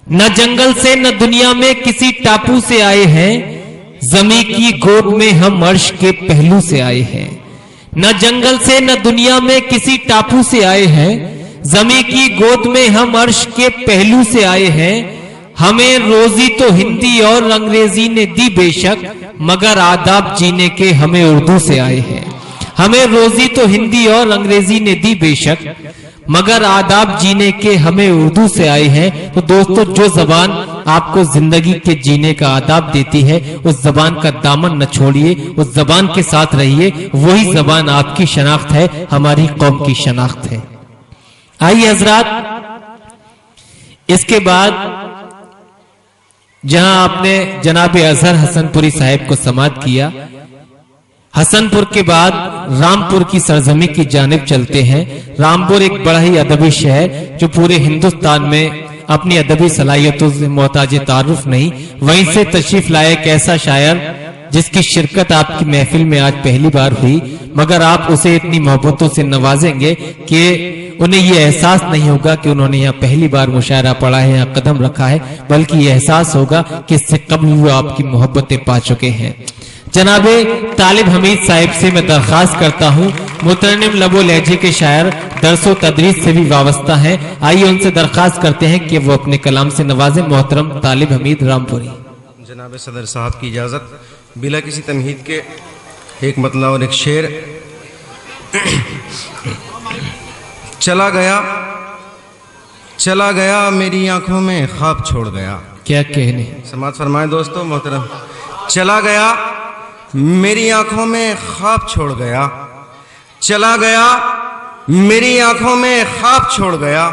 न जंगल से न दुनिया में किसी टापू से आए हैं, जमी की गोद में हम अर्श के पहलू से आए हैं। न जंगल से न दुनिया में किसी टापू से आए हैं, जमी की गोद में हम अर्श के पहलू से आए हैं। हमें रोजी तो हिंदी और अंग्रेजी ने दी बेशक, मगर आदाब जीने के हमें उर्दू से आए हैं। हमें रोजी तो हिंदी और अंग्रेजी ने दी बेशक, मगर आदाब जीने के हमें उर्दू से आए हैं। तो दोस्तों, जो जबान आपको जिंदगी के जीने का आदाब देती है, उस जबान का दामन न छोड़िए, उस जबान के साथ रहिए। वही जबान आपकी शनाख्त है, हमारी कौम की शनाख्त है। आइए हजरात, इसके बाद जहां आपने जनाब अजहर हसनपुरी साहिब को समाअत किया, हसनपुर के बाद रामपुर की सरजमी की जानिब चलते हैं। रामपुर एक बड़ा ही अदबी शहर जो पूरे हिंदुस्तान में अपनी अदबी सलाहियतों से मोहताज तारुफ नहीं, वहीं से तशरीफ लाए एक ऐसा शायर जिसकी शिरकत आपकी महफिल में आज पहली बार हुई, मगर आप उसे इतनी मोहब्बतों से नवाजेंगे कि उन्हें यह एहसास नहीं होगा कि उन्होंने यहाँ पहली बार मुशायरा पढ़ा है, यहाँ कदम रखा है, बल्कि यह एहसास होगा कि इससे कबल वो आपकी मोहब्बतें पा चुके हैं। जनाबे तालिब हमीद साहिब से मैं दरख्वास्त करता हूँ, मुतरन्निम लबो लहजे के शायर, दरसो तदरीस से भी वाबस्ता हैं। आइए उनसे दरख्वास्त करते हैं कि वो अपने कलाम से नवाजे। मोहतरम तालिब हमीद रामपुरी। जनाब सदर साहब की इजाज़त, बिला किसी तमहीद के एक मतला और एक शेर। चला गया मेरी आंखों में ख्वाब छोड़ गया। क्या कहने, समाअत फरमाए दोस्तों मोहतरम। चला गया मेरी आंखों में ख्वाब छोड़ गया, चला गया मेरी आंखों में ख्वाब छोड़ गया,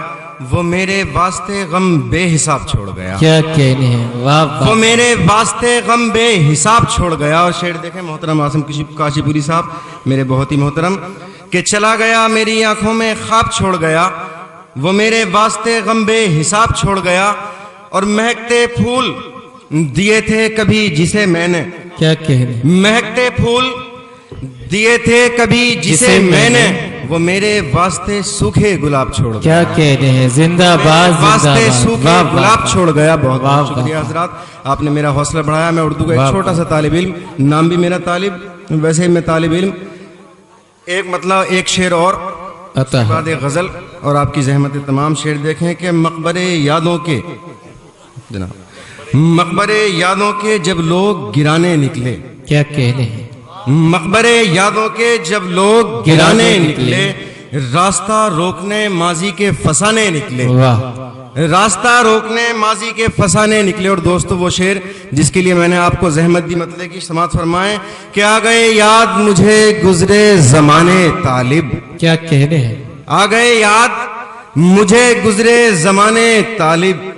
वो मेरे वास्ते गम बेहिसाब छोड़ गया। क्या कहने हैं, वाह वाह। वो मेरे वास्ते गम बेहिसाब छोड़ गया। और शेर देखें मोहतरम आसिम काशीपुरी साहब, मेरे बहुत ही मोहतरम, कि चला गया मेरी आंखों में ख्वाब छोड़ गया, वो मेरे वास्ते गम बेहिसाब छोड़ गया। और महकते फूल दिए थे कभी जिसे मैंने, क्या कहने, महकते फूल दिए थे कभी जिसे मैंने, वो मेरे वास्ते सूखे गुलाब छोड़ गया। क्या कहने हैं, जिंदाबाद वास्ते सूखे गुलाब छोड़ गया। बहुत बहुत शुक्रिया हजरात, आपने मेरा हौसला बढ़ाया। मैं उर्दू का एक छोटा सा तालिब इल्म, नाम भी मेरा तालिब, वैसे ही मैं तालिब इल्म। एक मतलब एक शेर और बाद एक गजल और आपकी जहमत तमाम। शेर देखें कि मकबरे यादों के, जनाब मकबरे यादों के जब लोग गिराने निकले। क्या कहने हैं, मकबरे यादों के जब लोग गिराने निकले, रास्ता रोकने माजी के फसाने निकले। रास्ता रोकने माजी के फसाने निकले। और दोस्तों, वो शेर जिसके लिए मैंने आपको जहमत दी मतले की, समाअत फरमाएं कि आ गए याद मुझे गुजरे जमाने तालिब। क्या कहने हैं, आ गए याद मुझे गुजरे जमाने तालिब,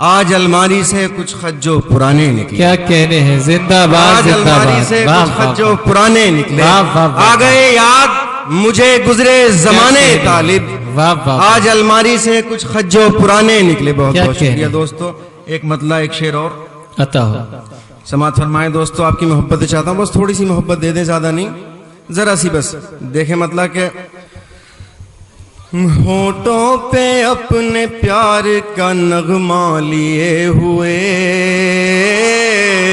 आज अलमारी से कुछ खत जो पुराने निकले। क्या कहने हैं, जिंदाबाद। आज अलमारी से कुछ खत जो पुराने निकले, आ गए याद मुझे गुजरे जमाने तालिब, आज अलमारी से कुछ खत जो पुराने निकले। बहुत बहुत शुक्रिया दोस्तों। एक मतला एक शेर और अता हो, समाअत फरमाए दोस्तों। आपकी मोहब्बत चाहता हूँ, बस थोड़ी सी मोहब्बत दे दें, ज्यादा नहीं, जरा सी बस। देखे मतलब के होठों पे अपने प्यार का नगमा लिए हुए।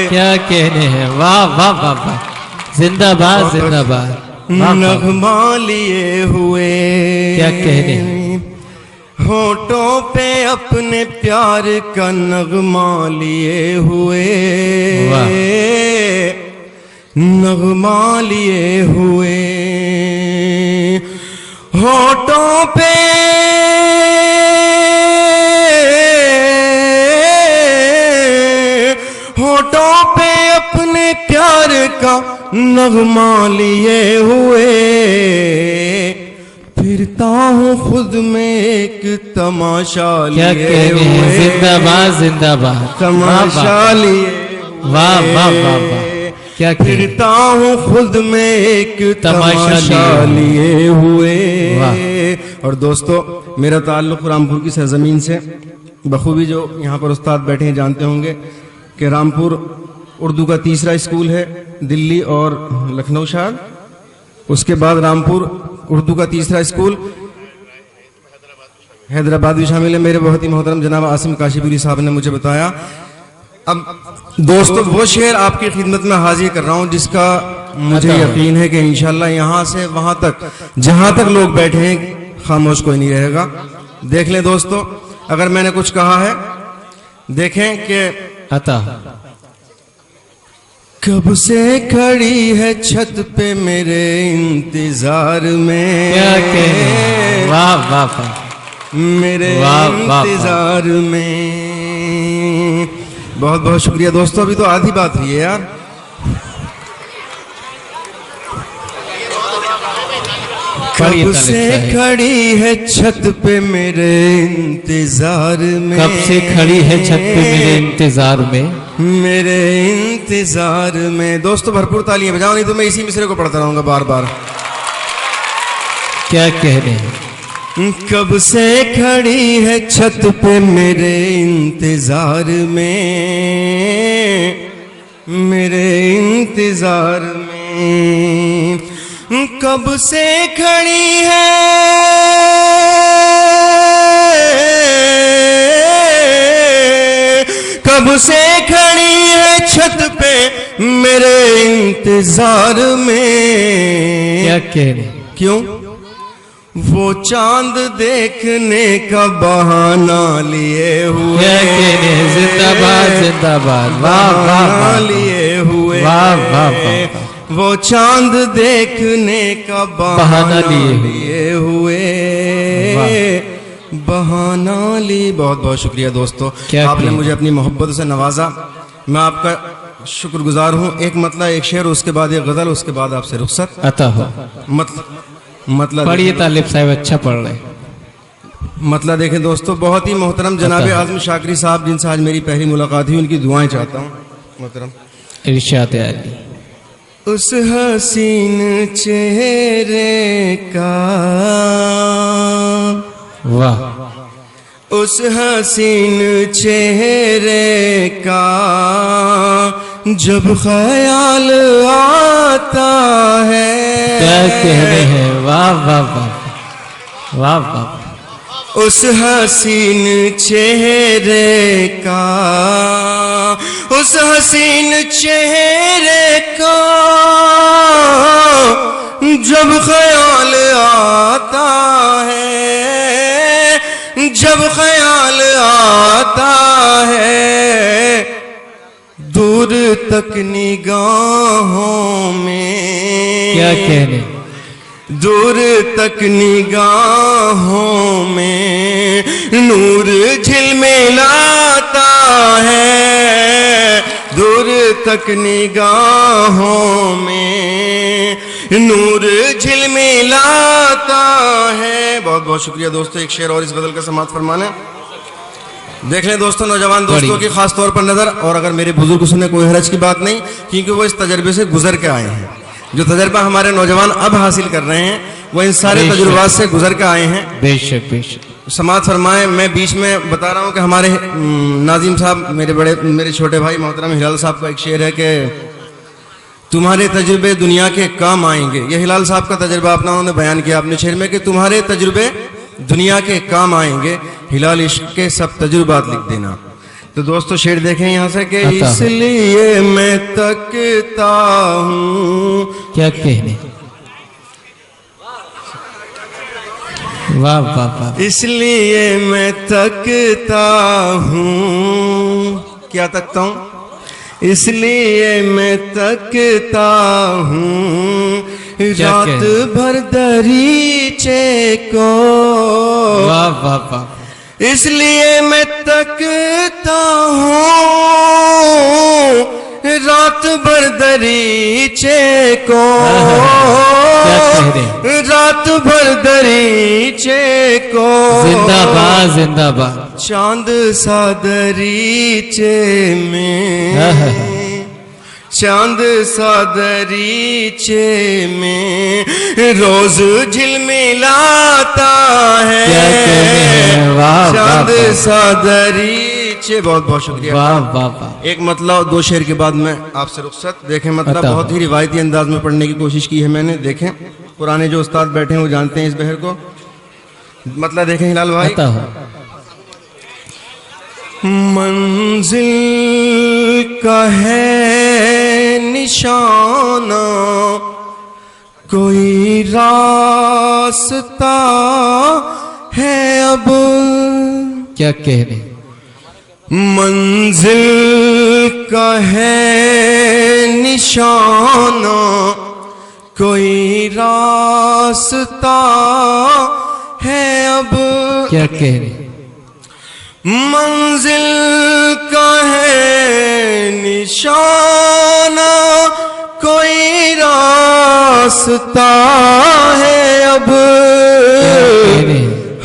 क्या कहने हैं, वाह वाह वाह वाह, जिंदाबाद जिंदाबाद। नगमा लिए हुए। क्या कहने हैं, होठों पे अपने प्यार का नगमा लिए हुए, नगमा लिए हुए। होठों पे अपने प्यार का नगमा लिए हुए, फिरता हूँ खुद में एक तमाशा लिए हुए। जिंदाबाद जिंदाबाद, तमाशा लिए, वाह वाह वाह वाह। क्या फिरता हूँ खुद में एक तमाशा लिए हुए। और दोस्तों, मेरा ताल्लुक रामपुर की सरजमीन से बखूबी, जो यहाँ पर उस्ताद बैठे हैं जानते होंगे कि रामपुर उर्दू का तीसरा स्कूल है दिल्ली और लखनऊ शायद, उसके बाद रामपुर उर्दू का तीसरा स्कूल हैदराबाद भी शामिल है मेरे बहुत ही मोहतरम जनाब आसिम काशीपुरी साहब ने मुझे बताया। अब दोस्तों वो शेर आपकी खिदमत में हाजिर कर रहा हूं जिसका मुझे यकीन है कि इंशाल्लाह यहाँ से वहां तक जहां तक लोग बैठे हैं खामोश कोई नहीं रहेगा। देख लें दोस्तों, अगर मैंने कुछ कहा है देखें कि अता कब से खड़ी है छत पे मेरे इंतजार में, क्या कहने, वाह वाह वाह, मेरे इंतजार में। बहुत बहुत शुक्रिया दोस्तों, अभी तो आधी बात हुई है यार। कब से खड़ी है छत पे मेरे इंतजार में, कब से खड़ी है छत पे मेरे इंतजार में, मेरे इंतजार में। दोस्तों भरपूर तालियां बजाओ, नहीं तो मैं इसी मिसरे को पढ़ता रहूंगा बार बार। क्या कह रहे हैं? कब से खड़ी है छत पे मेरे इंतजार में, मेरे इंतजार में। कब से खड़ी है, कब से खड़ी है छत पे मेरे इंतजार में। क्या कह रहे? क्यों? वो चांद देखने का बहाना लिए हुए, क्या कह रहे? जिंदाबाद जिंदाबाद, वाह वाह वाह, लिए हुए, वाह वाह वाह। वो चांद देखने का बहाना लिए हुए, बहाना ली। बहुत बहुत शुक्रिया दोस्तों, आपने मुझे अपनी मोहब्बत से नवाजा, मैं आपका शुक्रगुजार हूँ। एक मतलब एक शेर, उसके बाद एक गजल, उसके बाद आपसे रुखसत अता हो। मतलब पढ़िए तालिब साहब, अच्छा पढ़ रहे। मतलब देखें दोस्तों, बहुत ही मोहतरम जनाब आज़म शाकरी साहब जिनसे आज मेरी पहली मुलाकात हुई, उनकी दुआएं चाहता हूँ मोहतरम। इरशाद अली। उस हसीन चेहरे का, वाह, उस हसीन चेहरे का जब ख्याल आता है। क्या कह रहे हैं? वाह वाह वाह, वाह वाह। उस हसीन चेहरे का, उस हसीन चेहरे का जब ख्याल आता है, जब ख्याल आता है, दूर तक निगाहों में। क्या कहने? दूर तक निगाहों में नूर झिलमिलाता है, दूर तक निगाहों में नूर झिलमिलाता है। बहुत बहुत शुक्रिया दोस्तों, एक शेर और इस गजल का समाप्त फरमाने। देख लें दोस्तों, नौजवान दोस्तों की खास तौर पर नजर, और अगर मेरे बुजुर्ग सुने कोई हरज की बात नहीं, क्योंकि वो इस तजर्बे से गुजर के आए हैं। जो तजर्बा हमारे नौजवान अब हासिल कर रहे हैं वो इन सारे तजुर्बात से गुजर के आए हैं। बेशक बेशक। समाज फरमाए। मैं बीच में बता रहा हूँ कि हमारे नाजिम साहब, मेरे छोटे भाई मोहतरम हिलाल साहब का एक शेर है कि तुम्हारे तजुर्बे दुनिया के काम आएंगे। ये हिलाल साहब का तजुर्बा अपना उन्होंने बयान किया अपने शेर में कि तुम्हारे तजुर्बे दुनिया के काम आएंगे, हिलाल इश्क के सब तजुर्बात लिख देना। तो दोस्तों शेर देखें यहाँ से कि इसलिए मैं तकता हूँ। क्या कहने? वाह वाह वाह। इसलिए मैं तकता हूँ। क्या तकता हूँ? इसलिए मैं तकता हूँ रात भर दरीचे को। वाह वाह वाह। इसलिए मैं तकता हूँ रात भर दरीचे को। रात भर दरीचे को। जिंदाबाद जिंदाबाद। चांद सा दरीचे में, चांद सा दरीचे में रोज झिलमिलाता है। चांद सा दरीचे। बहुत बहुत शुक्रिया। वाह वाह वाह। एक मतलब दो शेर के बाद में आपसे रुखसत। देखें मतलब बहुत ही रिवायती अंदाज में पढ़ने की कोशिश की है मैंने। देखें पुराने जो उस्ताद बैठे हैं वो जानते हैं इस बहर को। मतलब देखें हिलाल भाई, आता हो। मंजिल का है निशाना, कोई रास्ता है अब। क्या कह रहे? मंजिल का है निशाना, कोई रास्ता है अब। क्या कह रहे? मंजिल का है निशाना, कोई रास्ता है अब।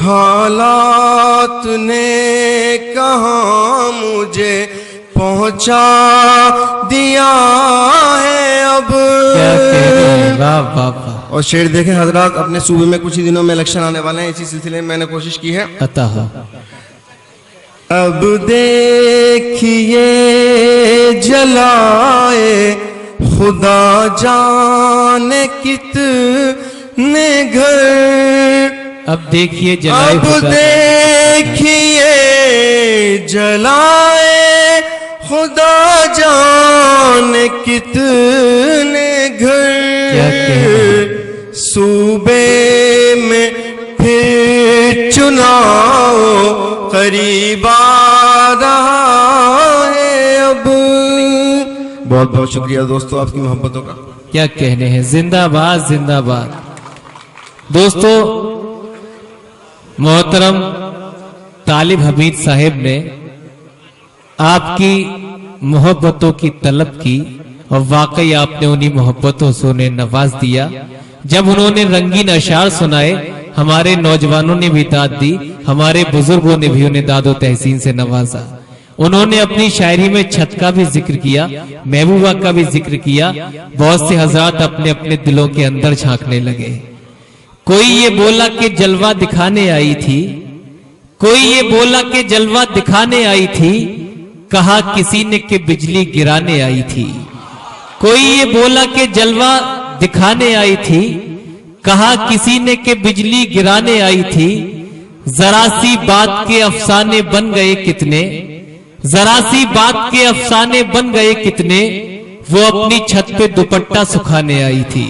हालात ने कहाँ मुझे पहुंचा दिया है अब। क्या कह रहे हैं? वाह वाह वाह। और शेर देखें हजरात, अपने सूबे में कुछ ही दिनों में इलेक्शन आने वाले हैं, इसी सिलसिले में मैंने कोशिश की है। आता हो। अब देखिए जलाए खुदा जाने कितने घर। अब देखिए जलाए अब खुदा। देखिए जलाए खुदा जाने कितने घर। क्या कह रहे? सूबे में फिर चुनाव करीब आ रहा है अब। बहुत बहुत शुक्रिया दोस्तों आपकी मोहब्बतों का। क्या कहने हैं? जिंदाबाद जिंदाबाद। दोस्तों, मोहतरम तालिब हमीद साहब ने आपकी मोहब्बतों की तलब की और वाकई आपने उन्हीं मोहब्बतों से उन्हें नवाज दिया। जब उन्होंने रंगीन अशार सुनाए, हमारे नौजवानों ने भी दाद दी, हमारे बुजुर्गों ने भी उन्हें दादो तहसीन से नवाजा। उन्होंने अपनी शायरी में छत का भी जिक्र किया, महबूबा का भी जिक्र किया। बहुत से हजरात अपने अपने दिलों के अंदर झांकने लगे। कोई ये बोला कि जलवा दिखाने आई थी, कोई ये बोला कि जलवा दिखाने आई थी, कहा किसी ने कि बिजली गिराने आई थी। कोई ये बोला कि जलवा दिखाने आई थी, कहा किसी ने कि बिजली गिराने आई थी। जरा सी बात के अफसाने बन गए कितने, जरा सी बात के अफसाने बन गए कितने, वो अपनी छत पे दुपट्टा सुखाने आई थी।